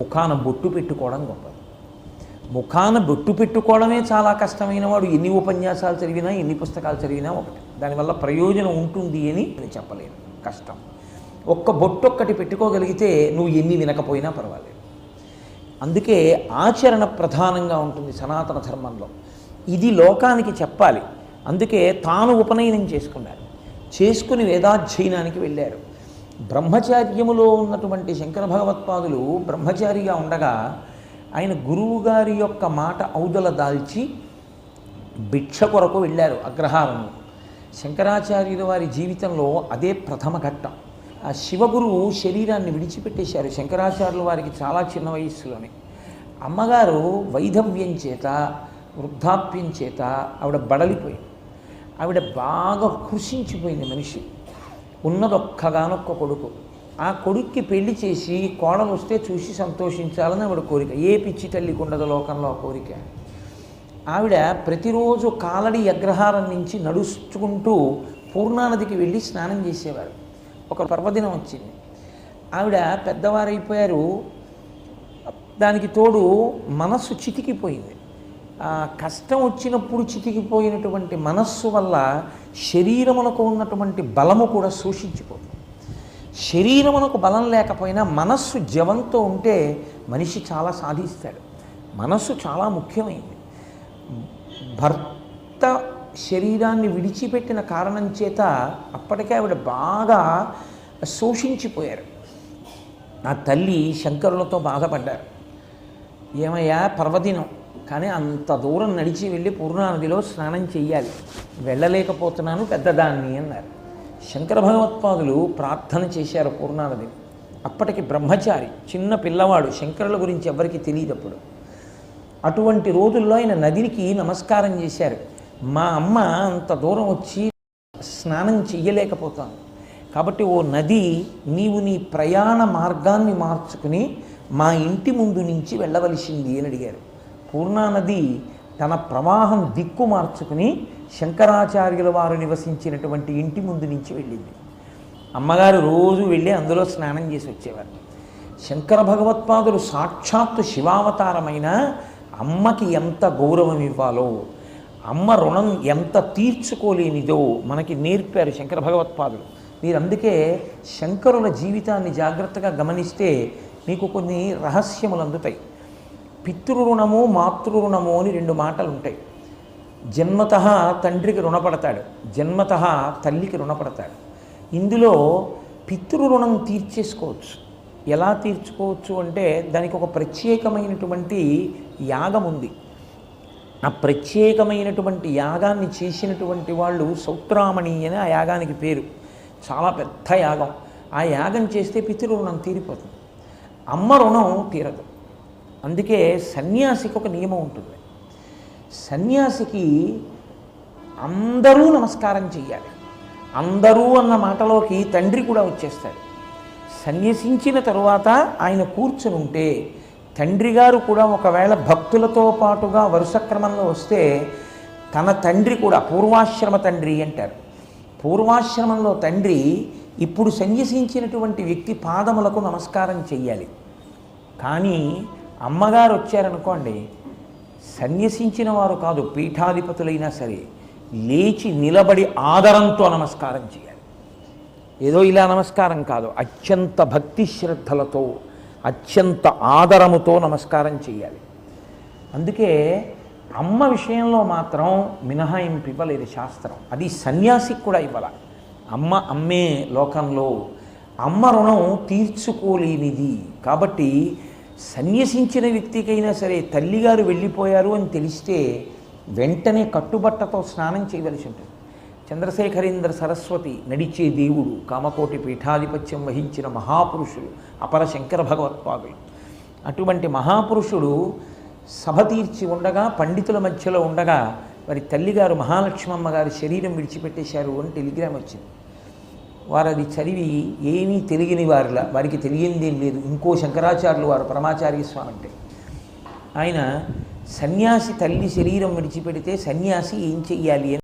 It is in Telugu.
ముఖాన బొట్టు పెట్టుకోవడం గొప్పది. ముఖాన బొట్టు పెట్టుకోవడమే చాలా కష్టమైన వాడు ఎన్ని ఉపన్యాసాలు చదివినా ఎన్ని పుస్తకాలు చదివినా ఒకటి. దానివల్ల ప్రయోజనం ఉంటుంది అని నేను చెప్పలేను, కష్టం. ఒక్క బొట్టు ఒక్కటి పెట్టుకోగలిగితే నువ్వు ఎన్ని వినకపోయినా పర్వాలేదు. అందుకే ఆచరణ ప్రధానంగా ఉంటుంది సనాతన ధర్మంలో. ఇది లోకానికి చెప్పాలి. అందుకే తాను ఉపనయనం చేసుకున్నారు, చేసుకుని వేదాధ్యయనానికి వెళ్ళారు. బ్రహ్మచార్యములో ఉన్నటువంటి శంకర భగవత్పాదులు బ్రహ్మచారిగా ఉండగా ఆయన గురువుగారి యొక్క మాట ఔదల దాల్చి భిక్ష కొరకు వెళ్ళారు అగ్రహారము. శంకరాచార్యుల వారి జీవితంలో అదే ప్రథమ ఘట్టం. ఆ శివగురువు శరీరాన్ని విడిచిపెట్టేశారు శంకరాచార్యుల వారికి చాలా చిన్న వయస్సులోనే. అమ్మగారు వైధవ్యం చేత వృద్ధాప్యం చేత ఆవిడ బడలిపోయింది. ఆవిడ బాగా కృషించిపోయింది మనిషి. ఉన్నదొక్కగానొక్క కొడుకు. ఆ కొడుక్కి పెళ్లి చేసి కోడలు వస్తే చూసి సంతోషించాలని ఆవిడ కోరిక. ఏ పిచ్చి తల్లికి ఉండదు లోకంలో ఆ కోరిక. ఆవిడ ప్రతిరోజు కాలడి అగ్రహారం నుంచి నడుచుకుంటూ పూర్ణానదికి వెళ్ళి స్నానం చేసేవారు. ఒక పర్వదినం వచ్చింది. ఆవిడ పెద్దవారైపోయారు. దానికి తోడు మనస్సు చితికిపోయింది. కష్టం వచ్చినప్పుడు చితికిపోయినటువంటి మనస్సు వల్ల శరీరమునకు ఉన్నటువంటి బలము కూడా శోషించిపోతుంది. శరీరమునకు బలం లేకపోయినా మనస్సు జవంతో ఉంటే మనిషి చాలా సాధిస్తాడు. మనస్సు చాలా ముఖ్యమైనది. భర్త శరీరాన్ని విడిచిపెట్టిన కారణం చేత అప్పటికే ఆవిడ బాగా శోషించిపోయారు. ఆ తల్లి శంకరులతో బాధపడ్డారు. ఏమయ్యా పర్వదినం, కానీ అంత దూరం నడిచి వెళ్ళి పూర్ణానదిలో స్నానం చెయ్యాలి, వెళ్ళలేకపోతున్నాను పెద్దదాన్ని అన్నారు. శంకర భగవత్పాదులు ప్రార్థన చేశారు పూర్ణానదిని. అప్పటికి బ్రహ్మచారి, చిన్న పిల్లవాడు, శంకరుల గురించి ఎవరికి తెలియదప్పుడు. అటువంటి రోజుల్లో ఆయన నదికి నమస్కారం చేశారు. మా అమ్మ అంత దూరం వచ్చి స్నానం చెయ్యలేకపోతాను, కాబట్టి ఓ నది, నీవు నీ ప్రయాణ మార్గాన్ని మార్చుకుని మా ఇంటి ముందు నుంచి వెళ్ళవలసింది అని అడిగారు. పూర్ణానది తన ప్రవాహం దిక్కు మార్చుకుని శంకరాచార్యుల వారు నివసించినటువంటి ఇంటి ముందు నుంచి వెళ్ళింది. అమ్మగారు రోజు వెళ్ళి అందులో స్నానం చేసి వచ్చేవారు. శంకర భగవత్పాదులు సాక్షాత్తు శివావతారమైన అమ్మకి ఎంత గౌరవం ఇవ్వాలో, అమ్మ రుణం ఎంత తీర్చుకోలేనిదో మనకి నేర్పారు శంకర భగవత్పాదులు. మీరు అందుకే శంకరుల జీవితాన్ని జాగ్రత్తగా గమనిస్తే మీకు కొన్ని రహస్యములు అందుతాయి. పితృరుణము మాతృరుణము అని రెండు మాటలు ఉంటాయి. జన్మతః తండ్రికి రుణపడతాడు, జన్మతః తల్లికి రుణపడతాడు. ఇందులో పితృరుణం తీర్చేసుకోవచ్చు. ఎలా తీర్చుకోవచ్చు అంటే దానికి ఒక ప్రత్యేకమైనటువంటి యాగం ఉంది. ఆ ప్రత్యేకమైనటువంటి యాగాన్ని చేసినటువంటి వాళ్ళు సౌత్రామణి అని ఆ యాగానికి పేరు. చాలా పెద్ద యాగం. ఆ యాగం చేస్తే పితృరుణం తీరిపోతుంది, అమ్మ రుణం తీరదు. అందుకే సన్యాసికి ఒక నియమం ఉంటుంది. సన్యాసికి అందరూ నమస్కారం చెయ్యాలి. అందరూ అన్న మాటలోకి తండ్రి కూడా వచ్చేస్తాడు. సన్యసించిన తరువాత ఆయన కూర్చుని ఉంటే తండ్రి గారు కూడా ఒకవేళ భక్తులతో పాటుగా వరుస క్రమంలో వస్తే తన తండ్రి కూడా, పూర్వాశ్రమ తండ్రి అంటారు, పూర్వాశ్రమంలో తండ్రి ఇప్పుడు సన్యసించినటువంటి వ్యక్తి పాదములకు నమస్కారం చెయ్యాలి. కానీ అమ్మగారు వచ్చారనుకోండి, సన్యసించిన వారు కాదు, పీఠాధిపతులైనా సరే లేచి నిలబడి ఆదరంతో నమస్కారం చేయాలి. ఏదో ఇలా నమస్కారం కాదు, అత్యంత భక్తి శ్రద్ధలతో అత్యంత ఆదరముతో నమస్కారం చేయాలి. అందుకే అమ్మ విషయంలో మాత్రం మినహాయింపు ఇవ్వలేదు శాస్త్రం. అది సన్యాసికి కూడా ఇవ్వాల. అమ్మ అమ్మే లోకంలో, అమ్మ రుణం తీర్చుకోలేనిది. కాబట్టి సన్యసించిన వ్యక్తికైనా సరే తల్లిగారు వెళ్ళిపోయారు అని తెలిస్తే వెంటనే కట్టుబట్టతో స్నానం చేయవలసి ఉంటుంది. చంద్రశేఖరేంద్ర సరస్వతి, నడిచే దేవుడు, కామకోటి పీఠాధిపత్యం వహించిన మహాపురుషుడు అపర శంకర భగవత్పాదులు. అటువంటి మహాపురుషుడు సభ తీర్చి ఉండగా, పండితుల మధ్యలో ఉండగా వారి తల్లిగారు మహాలక్ష్మమ్మ గారి శరీరం విడిచిపెట్టేశారు అని టెలిగ్రామ్ వచ్చింది. వారు అది చదివి ఏమీ తెలియని వారిలా, వారికి తెలియందేం లేదు. ఇంకో శంకరాచార్యులు వారు, పరమాచార్య స్వామి అంటే ఆయన, సన్యాసి తల్లి శరీరం విడిచిపెడితే సన్యాసి ఏం చెయ్యాలి అని